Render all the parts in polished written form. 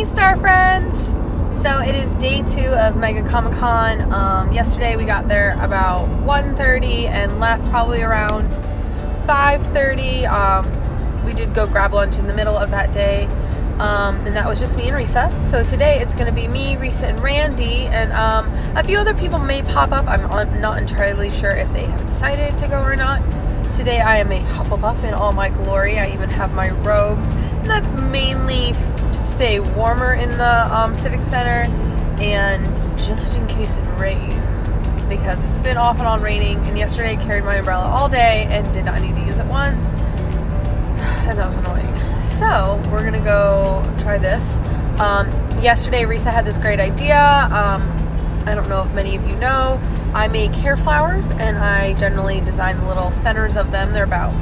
Star Friends! So it is day 2 of Mega Comic Con. Yesterday we got there about 1:30 and left probably around 5:30. We did go grab lunch in the middle of that day, and that was just me and Risa. So today it's going to be me, Risa, and Randy, and a few other people may pop up. I'm not entirely sure if they have decided to go or not. Today I am a Hufflepuff in all my glory. I even have my robes, and that's mainly to stay warmer in the Civic Center and just in case it rains, because it's been off and on raining, and yesterday I carried my umbrella all day and did not need to use it once, and that was annoying. So we're gonna go try this. Yesterday Risa had this great idea. I don't know if many of you know, I make hair flowers, and I generally design the little centers of them. They're about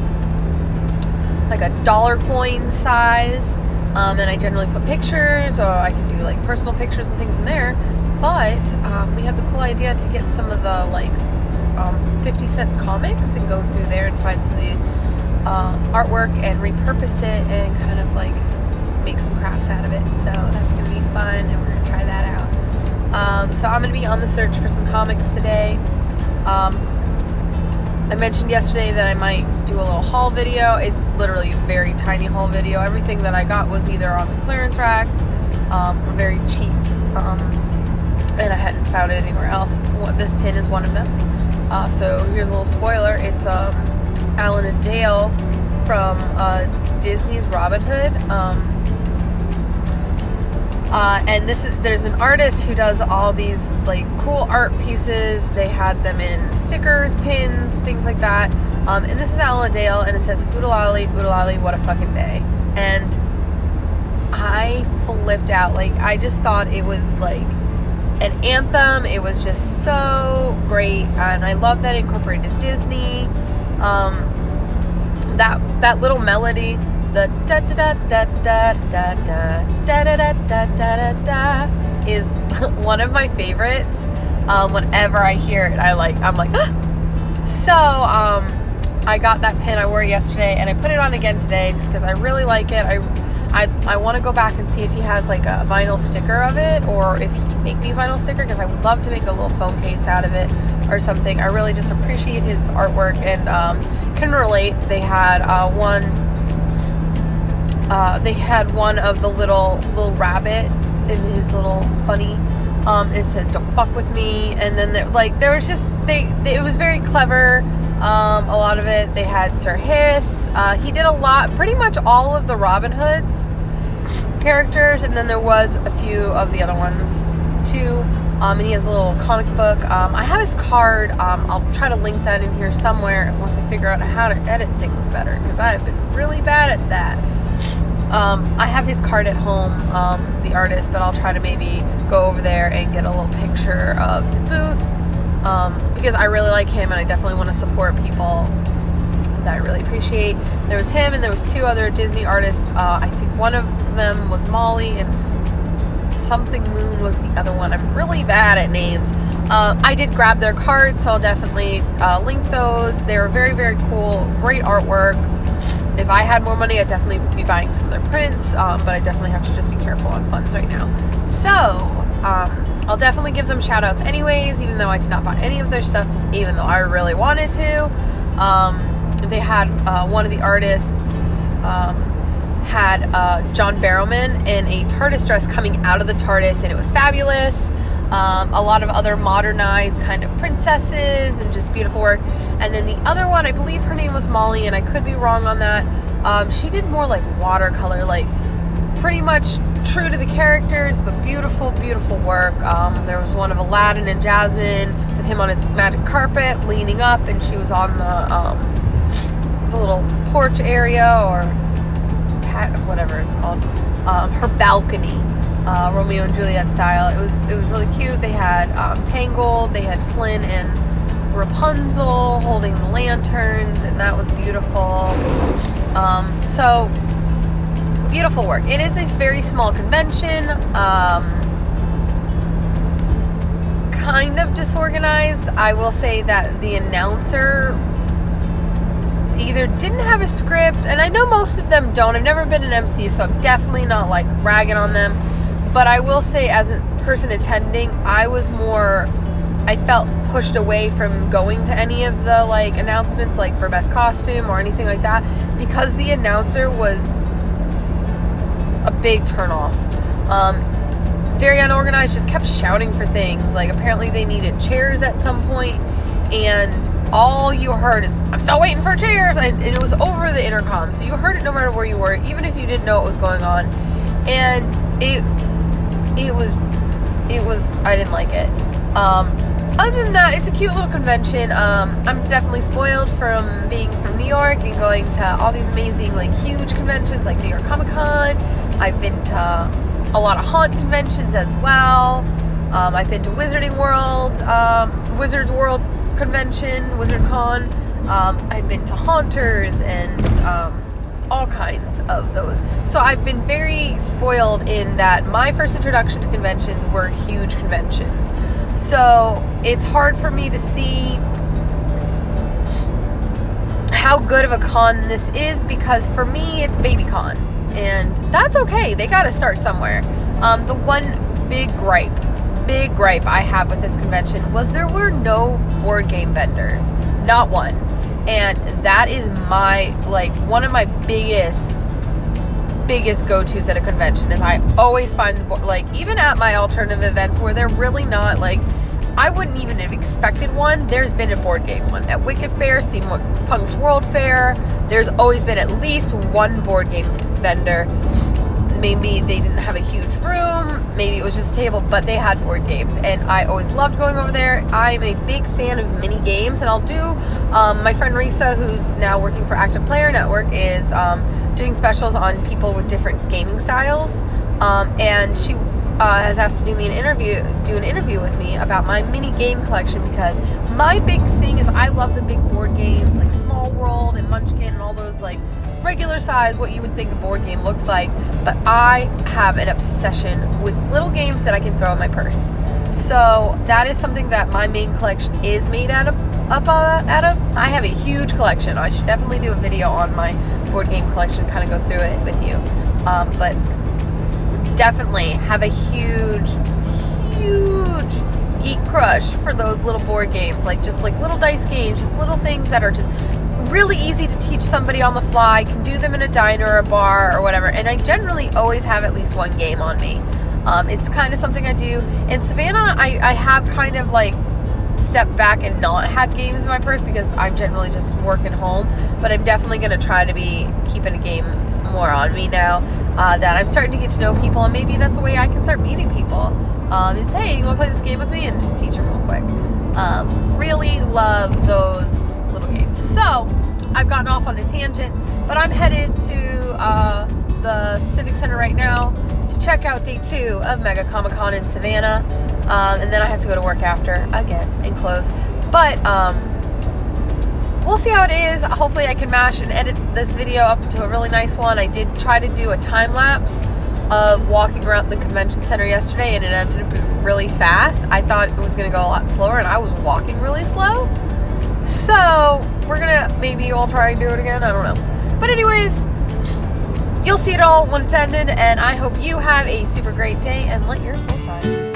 like a dollar coin size, and I generally put pictures, or I can do like personal pictures and things in there. But we had the cool idea to get some of the like 50-cent comics and go through there and find some of the artwork and repurpose it and kind of like make some crafts out of it. So that's gonna be fun, and we're gonna try that out. So I'm going to be on the search for some comics today. I mentioned yesterday that I might do a little haul video. It's literally a very tiny haul video. Everything that I got was either on the clearance rack or very cheap, and I hadn't found it anywhere else. This pin is one of them. So here's a little spoiler. It's Alan and Dale from Disney's Robin Hood. And there's an artist who does all these like cool art pieces. They had them in stickers, pins, things like that. And this is Alan Dale, and it says "Oodalali, oodalali, what a fucking day." And I flipped out. Like, I just thought it was like an anthem. It was just so great, and I love that it incorporated Disney. That little melody. The da da da da da da da da da da da da da is one of my favorites. Whenever I hear it, I'm like, ah! So I got that pin. I wore it yesterday, and I put it on again today just because I really like it. I want to go back and see if he has like a vinyl sticker of it, or if he can make me a vinyl sticker, because I would love to make a little phone case out of it or something. I really just appreciate his artwork and can relate. They had one of the little rabbit in his little bunny. It says "Don't fuck with me," and then it was very clever. A lot of it. They had Sir Hiss. He did a lot, pretty much all of the Robin Hood's characters, and then there was a few of the other ones too. And he has a little comic book. I have his card. I'll try to link that in here somewhere once I figure out how to edit things better, because I've been really bad at that. I have his card at home, the artist, but I'll try to maybe go over there and get a little picture of his booth, because I really like him, and I definitely want to support people that I really appreciate. There was him, and there was 2 other Disney artists. I think one of them was Molly, and something Moon was the other one. I'm really bad at names. I did grab their cards, so I'll definitely link those. They were very, very cool, great artwork. If I had more money, I'd definitely be buying some of their prints, but I definitely have to just be careful on funds right now. So, I'll definitely give them shout outs anyways, even though I did not buy any of their stuff, even though I really wanted to. They had, one of the artists had John Barrowman in a TARDIS dress coming out of the TARDIS, and it was fabulous. A lot of other modernized kind of princesses and just beautiful work. And then the other one, I believe her name was Molly, and I could be wrong on that. She did more like watercolor, like pretty much true to the characters, but beautiful, beautiful work. There was one of Aladdin and Jasmine with him on his magic carpet leaning up, and she was on the little porch area, or whatever it's called, her balcony. Romeo and Juliet style. It was really cute. They had Tangled, they had Flynn and Rapunzel holding the lanterns, and that was beautiful. So beautiful work. It is a very small convention, kind of disorganized. I will say that the announcer either didn't have a script, and I know most of them don't. I've never been an MC, so I'm definitely not like ragging on them. But I will say, as a person attending, I felt pushed away from going to any of the like announcements, like for best costume or anything like that, because the announcer was a big turnoff. Very unorganized, just kept shouting for things. Like, apparently they needed chairs at some point, and all you heard is, "I'm still waiting for chairs," and it was over the intercom, so you heard it no matter where you were, even if you didn't know what was going on. And it was I didn't like it. Other than that, it's a cute little convention. I'm definitely spoiled from being from New York and going to all these amazing, like, huge conventions like New York Comic Con. I've been to a lot of haunt conventions as well. I've been to Wizarding World, Wizards World Convention, Wizard Con. I've been to Haunters and all kinds of those. So I've been very spoiled in that my first introduction to conventions were huge conventions. So it's hard for me to see how good of a con this is, because for me it's baby con, and that's okay. They got to start somewhere. The one big gripe I have with this convention was there were no board game vendors, not one. And that is one of my biggest go-tos at a convention, is I always find, even at my alternative events where they're really not, I wouldn't even have expected one, there's been a board game one. At Wicked Fair, Punk's World Fair, there's always been at least one board game vendor. Maybe they didn't have a huge room, maybe it was just a table, but they had board games, and I always loved going over there. I'm a big fan of mini games, and I'll do, my friend Risa, who's now working for Active Player Network, is doing specials on people with different gaming styles, and she has asked to do an interview with me about my mini game collection, because my big thing is I love the big board games like Small World and Munchkin and all those regular size, what you would think a board game looks like, but I have an obsession with little games that I can throw in my purse. So that is something that my main collection is made out of. I have a huge collection. I should definitely do a video on my board game collection, kind of go through it with you. But definitely have a huge geek crush for those little board games, just little dice games, just little things that are just really easy to teach somebody on the fly, can do them in a diner or a bar or whatever, and I generally always have at least one game on me. It's kind of something I do. In Savannah, I have kind of stepped back and not had games in my purse, because I'm generally just working home, but I'm definitely going to try to be keeping a game more on me now that I'm starting to get to know people, and maybe that's a way I can start meeting people, is, hey, you want to play this game with me, and just teach them real quick. Really love those little games. So I've gotten off on a tangent, but I'm headed to the Civic Center right now to check out day 2 of Mega Comic Con in Savannah, and then I have to go to work after again and close, but we'll see how it is. Hopefully I can mash and edit this video up into a really nice one. I did try to do a time lapse of walking around the convention center yesterday, and it ended up being really fast. I thought it was going to go a lot slower, and I was walking really slow. So maybe we'll try and do it again. I don't know. But anyways, you'll see it all when it's ended, and I hope you have a super great day, and let your soul shine.